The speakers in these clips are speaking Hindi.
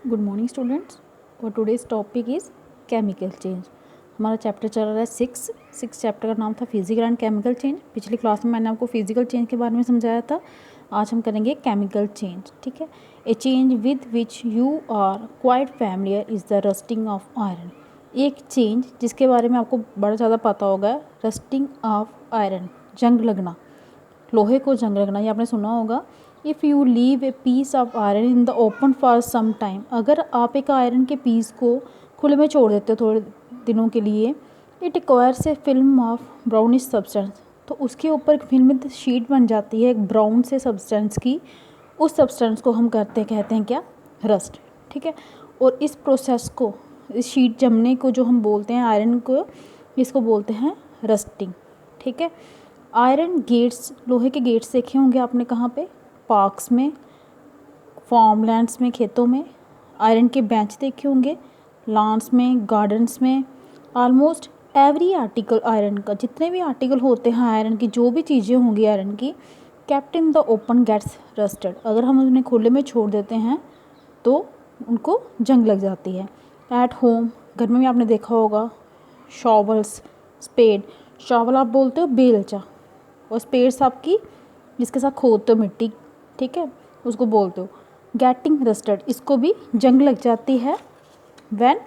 Good morning students. और today's topic is chemical change. हमारा चैप्टर चल रहा है सिक्स चैप्टर का नाम था फिजिकल एंड केमिकल चेंज। पिछली क्लास में मैंने आपको फिजिकल चेंज के बारे में समझाया था। आज हम करेंगे केमिकल चेंज। ठीक है। A change with which you are quite familiar is the rusting of iron. एक चेंज जिसके बारे में आपको बड़ा ज़्यादा पता होगा, रस्टिंग ऑफ आयरन, जंग लगना, लोहे को जंग लगना, ये आपने सुना होगा। If you leave a piece of iron in the open for some time, अगर आप एक आयरन के पीस को खुले में छोड़ देते हो थोड़े दिनों के लिए, it acquires A film of brownish substance, तो उसके ऊपर एक फिल्म शीट बन जाती है एक ब्राउन से सब्सटेंस की। उस सब्सटेंस को हम कहते हैं क्या, रस्ट। ठीक है। और इस प्रोसेस को, इस शीट जमने को जो हम बोलते हैं आयरन को, इसको बोलते हैं रस्टिंग। ठीक है। आयरन गेट्स, लोहे के गेट्स देखे होंगे आपने कहाँ पे, पार्क्स में, फार्मलैंड्स में, खेतों में। आयरन के बेंच देखे होंगे लॉन्स में, गार्डन्स में। ऑलमोस्ट एवरी आर्टिकल आयरन का, जितने भी आर्टिकल होते हैं आयरन की, जो भी चीज़ें होंगी आयरन की, kept in the open gets rusted. अगर हम उन्हें खुले में छोड़ देते हैं तो उनको जंग लग जाती है। एट होम, घर में भी आपने देखा होगा, शॉवल्स, स्पेड। शॉवल आप बोलते हो बेलचा, और स्पेड्स आपकी जिसके साथ खोदते हो मिट्टी, ठीक है, उसको बोलते हो। गेटिंग रस्टेड, इसको भी जंग लग जाती है when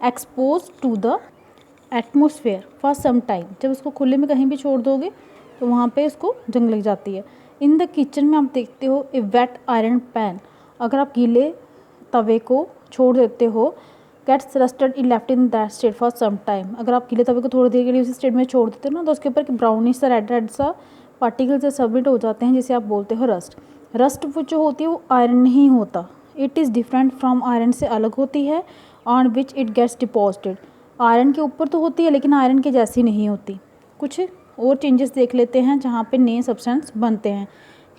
exposed to the atmosphere for some time. जब उसको खुले में कहीं भी छोड़ दोगे तो वहाँ पे इसको जंग लग जाती है। इन द किचन में आप देखते हो ए वेट आयरन पैन, अगर आप गीले तवे को छोड़ देते हो, gets rusted in left in that state for some time. अगर आप गीले तवे को थोड़ी देर के लिए उसी स्टेट में छोड़ देते हो ना, तो उसके ऊपर ब्राउनिश सा रेड सा पार्टिकल से सबमिट हो जाते हैं, जिसे आप बोलते हो रस्ट। रस्ट वो जो होती है वो आयरन नहीं होता, it is different from iron, से अलग होती है। On which it gets deposited, iron के ऊपर तो होती है लेकिन आयरन के जैसी नहीं होती। कुछ और चेंजेस देख लेते हैं जहाँ पे नए सब्सटेंस बनते हैं।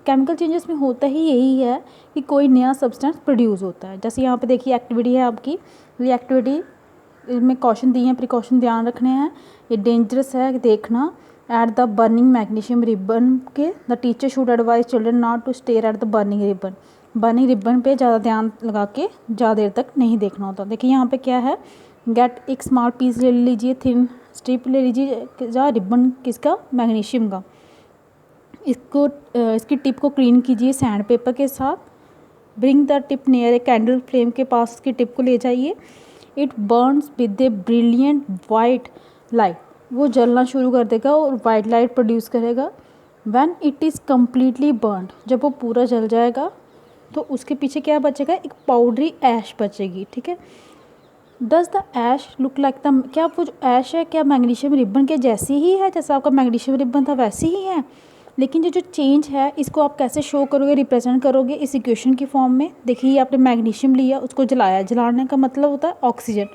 केमिकल चेंजेस में होता ही यही है कि कोई नया सब्सटेंस प्रोड्यूस होता है। जैसे यहाँ पे देखिए एक्टिविटी है आपकी, ये एक्टिविटी में कॉशन दिए हैं, प्रिकॉशन ध्यान रखने हैं, ये डेंजरस है देखना। At the burning magnesium ribbon के, the teacher should advise children not to stare at the burning ribbon. Burning ribbon पे ज़्यादा ध्यान लगा के ज़्यादा देर तक नहीं देखना होता। देखिए यहाँ पे क्या है, गेट एक स्मॉल पीस ले लीजिए, थिन स्ट्रिप ले लीजिए, जहाँ रिबन किसका, मैग्नीशियम का। इसको इसकी टिप को क्लीन कीजिए सैंड पेपर के साथ। Bring the tip near a candle flame के पास उसकी टिप को ले जाइए। It Burns with a brilliant white light, वो जलना शुरू कर देगा और वाइट लाइट प्रोड्यूस करेगा। When it is completely burned, जब वो पूरा जल जाएगा तो उसके पीछे क्या बचेगा, एक पाउडरी ऐश बचेगी। ठीक है। Does the ash look like the, क्या वो जो ऐश है क्या मैग्नीशियम रिबन के जैसी ही है, जैसा आपका मैग्नीशियम रिबन था वैसी ही है। लेकिन ये जो चेंज है इसको आप कैसे शो करोगे, रिप्रेजेंट करोगे, इस इक्वेशन की फॉर्म में। देखिए आपने मैग्नीशियम लिया, उसको जलाया, जलाने का मतलब होता है ऑक्सीजन,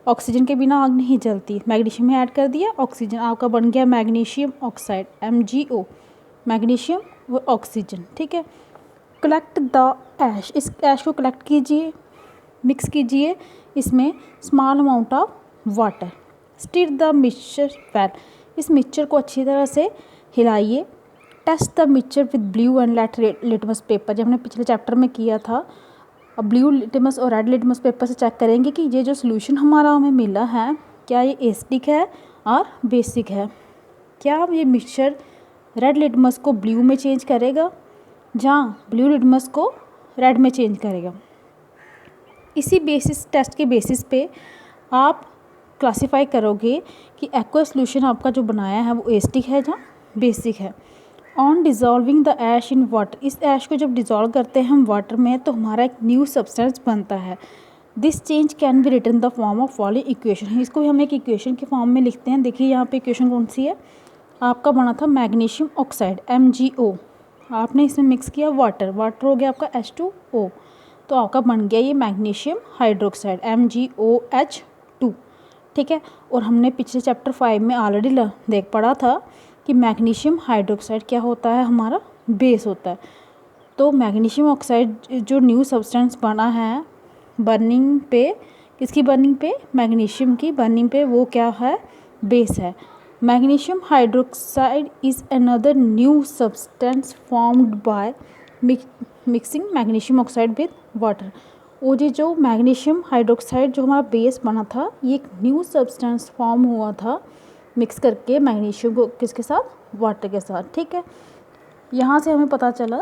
ऑक्सीजन के बिना आग नहीं जलती। मैग्नीशियम में ऐड कर दिया ऑक्सीजन, आपका बन गया मैग्नीशियम ऑक्साइड, MgO, मैग्नीशियम व ऑक्सीजन। ठीक है। कलेक्ट द ऐश, इस ऐश को कलेक्ट कीजिए, मिक्स कीजिए इसमें small amount of water. Stir the mixture well, इस मिक्सचर को अच्छी तरह से हिलाइए। Test the mixture with blue and red litmus paper, जब हमने पिछले चैप्टर में किया था। अब ब्लू लिटमस और रेड लिटमस पेपर से चेक करेंगे कि ये जो सोल्यूशन हमारा हमें मिला है क्या ये एसिडिक है और बेसिक है। क्या ये मिक्सचर रेड लिटमस को ब्लू में चेंज करेगा, जहाँ ब्लू लिटमस को रेड में चेंज करेगा। इसी बेसिस, टेस्ट के बेसिस पे आप क्लासीफाई करोगे कि एक्वा सोल्यूशन आपका जो बनाया है वो एसिडिक है या बेसिक है। On dissolving the ash in water, इस ऐश को जब डिज़ोल्व करते हैं हम वाटर में तो हमारा एक न्यू सब्सटेंस बनता है। This change can be written the form of following equation, इसको भी हम एक इक्वेशन के फॉर्म में लिखते हैं। देखिए यहाँ पे इक्वेशन कौन सी है, आपका बना था मैग्नीशियम ऑक्साइड MgO, आपने इसमें मिक्स किया वाटर, वाटर हो गया आपका H2O, तो आपका बन गया ये मैग्नीशियम हाइड्रोक्साइड MgOH2। ठीक है। और हमने पिछले चैप्टर 5 में ऑलरेडी देख पढ़ा था कि मैग्नीशियम हाइड्रोक्साइड क्या होता है, हमारा बेस होता है। तो मैग्नीशियम ऑक्साइड जो न्यू सब्सटेंस बना है बर्निंग पे, किसकी बर्निंग पे, मैग्नीशियम की बर्निंग पे, वो क्या है, बेस है। Magnesium hydroxide is another new substance formed by mixing magnesium oxide with water. वो जो मैग्नीशियम हाइड्रोक्साइड जो हमारा बेस बना था, ये एक न्यू सब्सटेंस फॉर्म हुआ था मिक्स करके मैग्नीशियम को किसके साथ, वाटर के साथ। ठीक है, यहाँ से हमें पता चला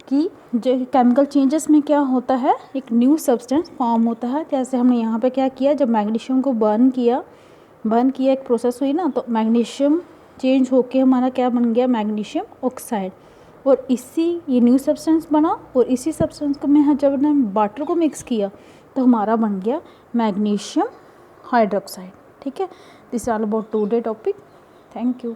कि जो केमिकल चेंजेस में क्या होता है, एक न्यू सब्सटेंस फॉर्म होता है। जैसे हमने यहाँ पे क्या किया, जब मैग्नीशियम को बर्न किया एक प्रोसेस हुई ना, तो मैग्नीशियम चेंज होके हमारा क्या बन गया, मैग्नीशियम ऑक्साइड। और ये न्यू सब्सटेंस बना, और इसी सब्सटेंस को में जब हमने वाटर को मिक्स किया तो हमारा बन गया मैग्नीशियम हाइड्रोक्साइड। ठीक है, this all about today topic. Thank you.